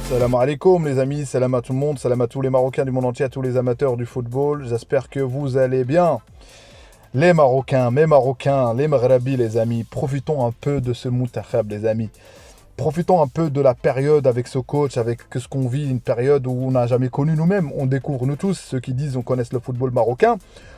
Salam alaikum les amis, salam à tout le monde, salam à tous les Marocains du monde entier, à tous les amateurs du football. J'espère que vous allez bien. Les Marocains, mes Marocains, les Maghrabis les amis, profitons un peu de ce Moutakhab les amis. Profitons un peu de la période avec ce coach, avec ce qu'on vit, une période où on n'a jamais connu nous-mêmes. On découvre nous tous, ceux qui disent on connaisse le football marocain.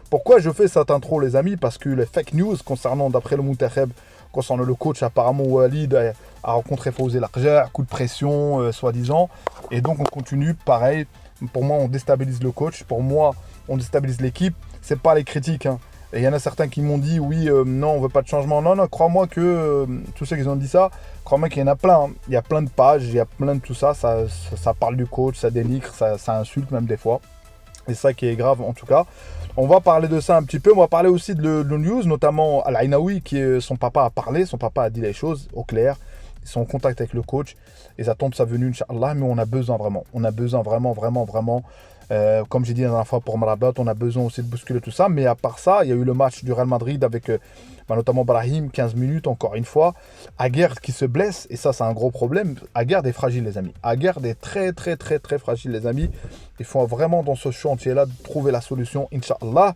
Pourquoi je fais cette intro les amis? Parce que les fake news concernant, d'après le Moutakhab, concernant le coach, apparemment Walid a rencontré Fawzi Larja, coup de pression, soi-disant. Et donc on continue, pareil. Pour moi, on déstabilise le coach. Pour moi, on déstabilise l'équipe. C'est pas les critiques, hein. Et il y en a certains qui m'ont dit, oui, non, on veut pas de changement. Non, non, crois-moi que tous ceux qui ont dit ça, crois-moi qu'il y en a plein, hein. Il y a plein de pages, il y a plein de tout ça. Ça parle du coach, ça dénigre, ça insulte même des fois. Et ça qui est grave en tout cas. On va parler de ça un petit peu. On va parler aussi de news, notamment Al-Ainaoui, son papa a parlé, son papa a dit les choses au clair. Ils sont en contact avec le coach. Ils attendent sa venue, Inch'Allah, mais on a besoin vraiment. On a besoin vraiment, vraiment, vraiment. Comme j'ai dit la dernière fois pour Marabat, on a besoin aussi de bousculer tout ça. Mais à part ça, il y a eu le match du Real Madrid avec notamment Brahim, 15 minutes, encore une fois. Aguerd qui se blesse, et ça, c'est un gros problème. Aguerd est fragile, les amis. Aguerd est très, très, très, très fragile, les amis. Il faut vraiment, dans ce chantier-là, trouver la solution, Inch'Allah.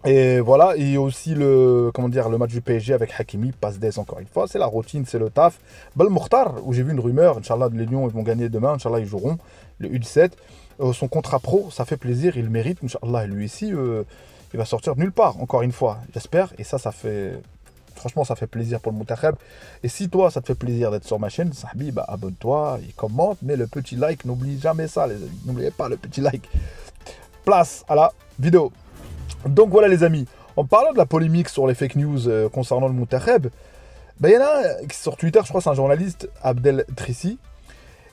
Et voilà, il y a aussi le match du PSG avec Hakimi, passe des encore une fois, c'est la routine, c'est le taf. Bal Mokhtar, où j'ai vu une rumeur, Inch'Allah, les Lions ils vont gagner demain, Inch'Allah ils joueront, le U17. Son contrat pro, ça fait plaisir, il le mérite, Inch'Allah, lui ici, il va sortir de nulle part, encore une fois, j'espère. Et ça fait, franchement, ça fait plaisir pour le Moutakhab. Et si toi, ça te fait plaisir d'être sur ma chaîne, Sahbi, bah abonne-toi, et commente, mets le petit like, n'oublie jamais ça, les amis, n'oubliez pas le petit like. Place à la vidéo. Donc voilà les amis, en parlant de la polémique sur les fake news concernant le Moutakhab, il y en a sur Twitter, je crois que c'est un journaliste, Abdel Trissi,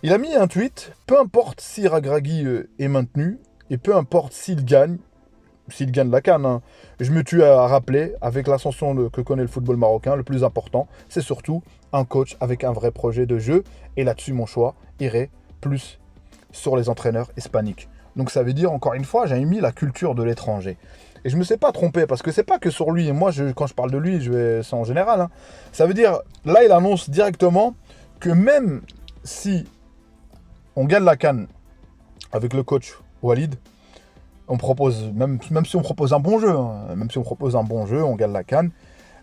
il a mis un tweet, peu importe si Ragragui est maintenu, et peu importe s'il gagne la CAN, hein, je me tue à rappeler, avec l'ascension que connaît le football marocain, le plus important, c'est surtout un coach avec un vrai projet de jeu, et là-dessus mon choix irait plus sur les entraîneurs hispaniques. Donc ça veut dire, encore une fois, j'ai mis la culture de l'étranger. Et je ne me suis pas trompé, parce que c'est pas que sur lui. Moi, quand je parle de lui, c'est en général, hein. Ça veut dire, là, il annonce directement que même si on gagne la CAN avec le coach Walid, on propose, même si on propose un bon jeu, hein, même si on propose un bon jeu, on gagne la CAN,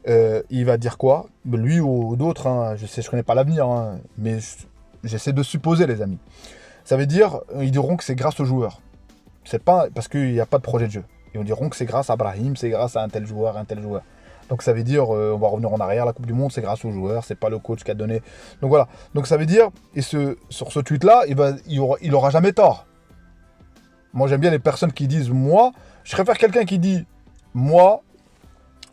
il va dire quoi? Lui ou d'autres, hein, je connais pas l'avenir, hein, mais j'essaie de supposer, les amis. Ça veut dire, ils diront que c'est grâce aux joueurs. C'est pas parce qu'il n'y a pas de projet de jeu. Ils diront que c'est grâce à Brahim, c'est grâce à un tel joueur, un tel joueur. Donc ça veut dire, on va revenir en arrière, la Coupe du Monde, c'est grâce aux joueurs, c'est pas le coach qui a donné. Donc voilà. Donc ça veut dire, et sur ce tweet-là, il aura jamais tort. Moi j'aime bien les personnes qui disent, moi, je préfère quelqu'un qui dit, moi,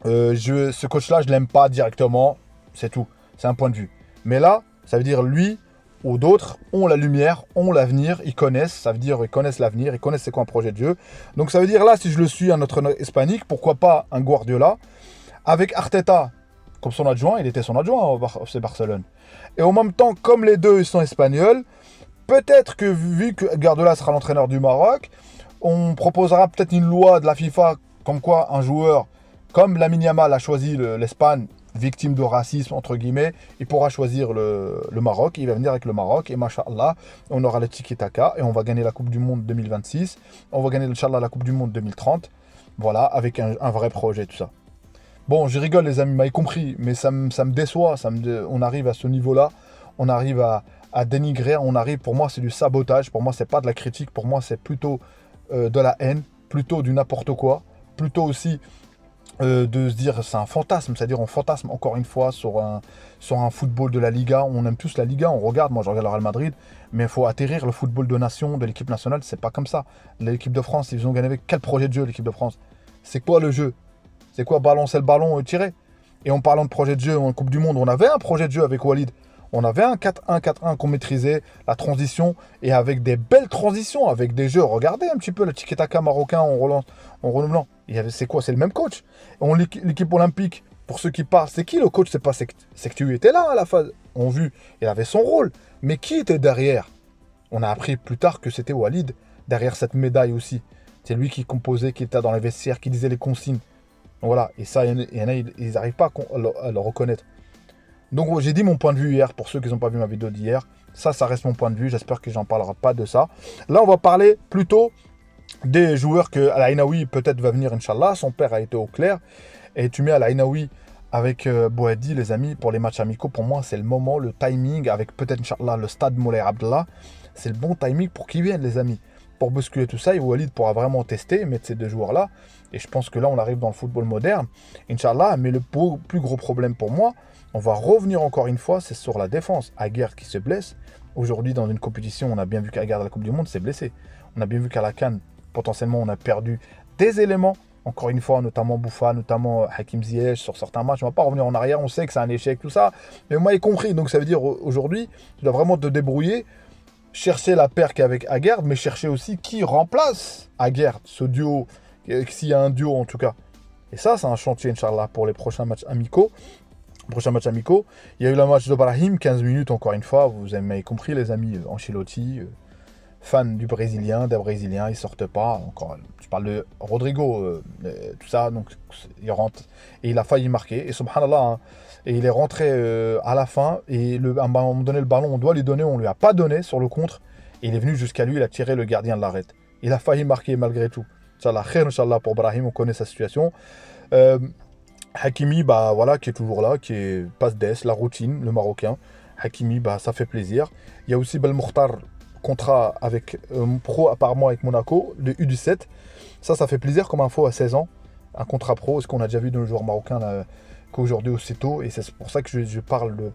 ce coach-là, je l'aime pas directement, c'est tout. C'est un point de vue. Mais là, ça veut dire lui ou d'autres ont la lumière, ont l'avenir, ils connaissent, ça veut dire ils connaissent l'avenir, ils connaissent c'est quoi un projet de jeu. Donc ça veut dire là, si je le suis un entraîneur hispanique, pourquoi pas un Guardiola, avec Arteta comme son adjoint, il était son adjoint au FC Barcelone. Et en même temps, comme les deux ils sont espagnols, peut-être que vu que Guardiola sera l'entraîneur du Maroc, on proposera peut-être une loi de la FIFA comme quoi un joueur comme Lamine Yamal a choisi l'Espagne, victime de racisme, entre guillemets, il pourra choisir le Maroc, il va venir avec le Maroc, et machallah, on aura le tiki-taka, et on va gagner la Coupe du Monde 2026, on va gagner, inchallah, la Coupe du Monde 2030, voilà, avec un vrai projet, tout ça. Bon, je rigole les amis, m'avez compris, mais ça me déçoit, on arrive à ce niveau-là, on arrive à dénigrer, pour moi c'est du sabotage, pour moi c'est pas de la critique, pour moi c'est plutôt de la haine, plutôt du n'importe quoi, plutôt aussi de se dire c'est un fantasme, c'est-à-dire on fantasme encore une fois sur un football de la Liga, on aime tous la Liga, on regarde, moi je regarde le Real Madrid, mais il faut atterrir le football de nation de l'équipe nationale, c'est pas comme ça. L'équipe de France, ils ont gagné avec quel projet de jeu l'équipe de France? C'est quoi le jeu? C'est quoi balancer le ballon et tirer? Et en parlant de projet de jeu en Coupe du Monde, on avait un projet de jeu avec Walid. On avait un 4-1, 4-1 qu'on maîtrisait, la transition, et avec des belles transitions, avec des jeux. Regardez un petit peu le tiki-taka marocain en relance, en renouvelant. C'est quoi? C'est le même coach. L'équipe olympique, pour ceux qui parlent, c'est qui le coach? C'est pas c'est que tu étais là à la phase. On vu, il avait son rôle. Mais qui était derrière? On a appris plus tard que c'était Walid, derrière cette médaille aussi. C'est lui qui composait, qui était dans les vestiaires, qui disait les consignes. Voilà, et ça, il y en a, ils n'arrivent pas à le reconnaître. Donc j'ai dit mon point de vue hier, pour ceux qui n'ont pas vu ma vidéo d'hier. Ça reste mon point de vue, j'espère que j'en parlerai pas de ça. Là, on va parler plutôt des joueurs que Al-Ainaoui peut-être va venir, Inch'Allah. Son père a été au clair. Et tu mets Al-Ainaoui avec Bouhaddi, les amis, pour les matchs amicaux. Pour moi, c'est le moment, le timing, avec peut-être, Inch'Allah, le stade Moulay Abdallah. C'est le bon timing pour qu'ils viennent, les amis. Pour bousculer tout ça, et Walid pourra vraiment tester, mettre ces deux joueurs-là. Et je pense que là, on arrive dans le football moderne, Inch'Allah. Mais le plus gros problème pour moi, on va revenir encore une fois, c'est sur la défense. Aguerd qui se blesse. Aujourd'hui, dans une compétition, on a bien vu qu'Aguerd à la Coupe du Monde s'est blessé. On a bien vu qu'à la CAN, potentiellement, on a perdu des éléments. Encore une fois, notamment Boufa, notamment Hakim Ziyech sur certains matchs. On ne va pas revenir en arrière, on sait que c'est un échec, tout ça. Mais moi, y compris. Donc ça veut dire aujourd'hui, tu dois vraiment te débrouiller, chercher la paire qu'avec Aguerd, mais chercher aussi qui remplace Aguerd, ce duo, s'il y a un duo en tout cas. Et ça, c'est un chantier, Inch'Allah, pour les prochains matchs amicaux. Il y a eu le match de Brahim, 15 minutes encore une fois. Vous avez compris, les amis, Ancelotti, fan du Brésilien, des Brésiliens, ils sortent pas. Encore, je parle de Rodrigo, tout ça, donc il rentre et il a failli marquer. Et subhanallah, hein, et il est rentré à la fin et à un moment donné le ballon, on doit lui donner, on lui a pas donné sur le contre. Et il est venu jusqu'à lui, il a tiré le gardien de l'arrêt. Il a failli marquer malgré tout. Inch'Allah, khair, Inch'Allah pour Brahim, on connaît sa situation. Hakimi, bah voilà, qui est toujours là, qui est passe d'ess, la routine, le Marocain. Hakimi, bah ça fait plaisir. Il y a aussi Belmokhtar, contrat avec pro apparemment avec Monaco, le U17. Ça fait plaisir comme info à 16 ans. Un contrat pro, ce qu'on a déjà vu de nos joueurs marocains là, qu'aujourd'hui aussitôt. Et c'est pour ça que je parle de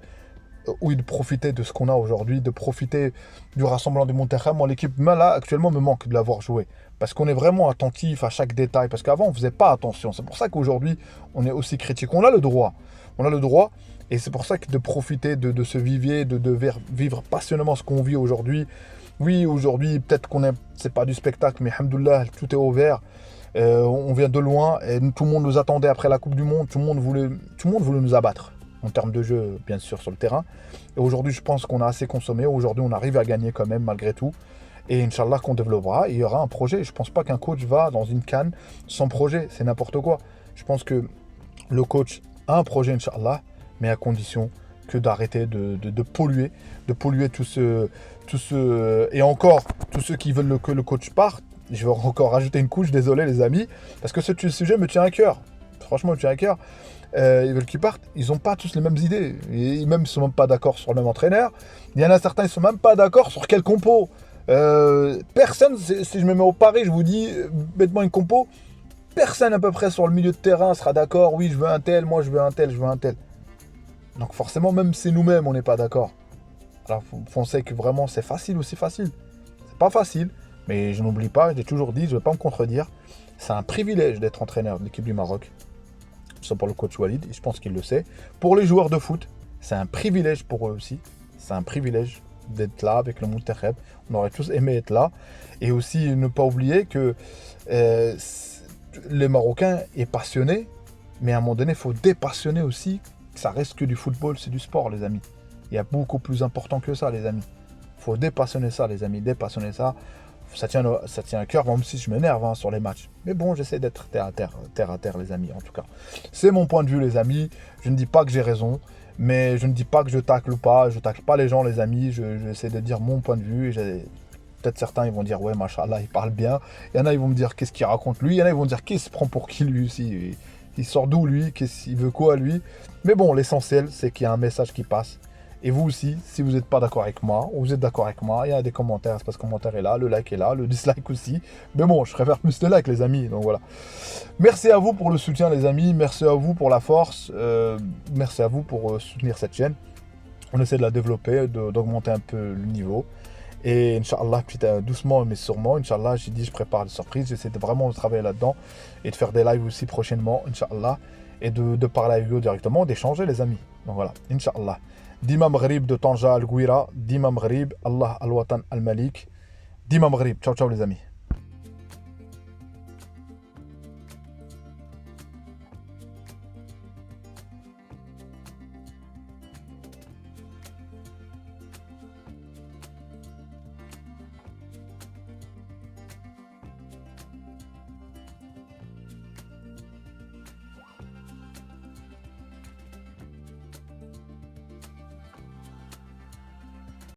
profiter de ce qu'on a aujourd'hui, de profiter du rassemblement du Monterrey. Moi, l'équipe, là, actuellement, me manque de l'avoir joué. Parce qu'on est vraiment attentif à chaque détail. Parce qu'avant, on ne faisait pas attention. C'est pour ça qu'aujourd'hui, on est aussi critique. On a le droit. Et c'est pour ça que de profiter de ce vivier, de vivre passionnément ce qu'on vit aujourd'hui. Oui, aujourd'hui, peut-être c'est pas du spectacle, mais alhamdoulilah, tout est ouvert. On vient de loin. Et tout le monde nous attendait après la Coupe du Monde. Tout le monde voulait nous abattre. En termes de jeu, bien sûr, sur le terrain. Et aujourd'hui, je pense qu'on a assez consommé. Aujourd'hui, on arrive à gagner quand même, malgré tout. Et Inch'Allah, qu'on développera. Il y aura un projet. Je ne pense pas qu'un coach va dans une CAN sans projet. C'est n'importe quoi. Je pense que le coach a un projet, Inch'Allah, mais à condition que d'arrêter de polluer. De polluer tout ce... Et encore, tous ceux qui veulent que le coach parte, je vais encore rajouter une couche, désolé les amis, parce que ce sujet me tient à cœur. Franchement, me tient à cœur. Ils veulent qu'ils partent, ils n'ont pas tous les mêmes idées. Et même, ils ne sont même pas d'accord sur le même entraîneur. Il y en a certains, ils ne sont même pas d'accord sur quel compo. Personne, si je me mets au pari, je vous dis, bêtement une compo, personne à peu près sur le milieu de terrain sera d'accord. Oui, je veux un tel, moi je veux un tel, je veux un tel. Donc forcément, même si nous-mêmes, on n'est pas d'accord. Alors, on sait que vraiment, c'est facile aussi facile. C'est pas facile, mais je n'oublie pas, je l'ai toujours dit, je ne vais pas me contredire. C'est un privilège d'être entraîneur de l'équipe du Maroc. Ça pour le coach Walid, et je pense qu'il le sait. Pour les joueurs de foot, c'est un privilège pour eux aussi. C'est un privilège d'être là avec le Monterrey. On aurait tous aimé être là. Et aussi, ne pas oublier que les Marocains est passionné, mais à un moment donné, il faut dépassionner aussi. Ça reste que du football, c'est du sport, les amis. Il y a beaucoup plus important que ça, les amis. Il faut dépassionner ça, les amis, dépassionner ça. Ça tient à cœur, même si je m'énerve sur les matchs. Mais bon, j'essaie d'être terre à terre, les amis, en tout cas. C'est mon point de vue, les amis. Je ne dis pas que j'ai raison, mais je ne dis pas que je tacle pas. Je tacle pas les gens, les amis. J'essaie de dire mon point de vue. Peut-être certains, ils vont dire, ouais, machallah, il parle bien. Il y en a, ils vont me dire, qu'est-ce qu'il raconte lui. Il y en a, ils vont me dire, qui se prend pour qui, lui aussi. Il sort d'où, lui. Il veut quoi, lui. Mais bon, l'essentiel, c'est qu'il y a un message qui passe. Et vous aussi, si vous n'êtes pas d'accord avec moi, ou vous êtes d'accord avec moi, il y a des commentaires, espace commentaire est là, le like est là, le dislike aussi. Mais bon, je préfère plus de likes, les amis, donc voilà. Merci à vous pour le soutien, les amis, merci à vous pour la force, merci à vous pour soutenir cette chaîne. On essaie de la développer, d'augmenter un peu le niveau. Et Inch'Allah, doucement mais sûrement, Inch'Allah, j'ai dit, je prépare des surprises, j'essaie de vraiment travailler là-dedans et de faire des lives aussi prochainement, Inch'Allah, et de parler avec vous directement, d'échanger, les amis. Donc voilà, Inch'Allah. Dima Maghrib de Tanja Al-Gouira, Dima Maghrib, Allah Al-Watan Al-Malik, Dima Maghrib. Ciao, ciao les amis.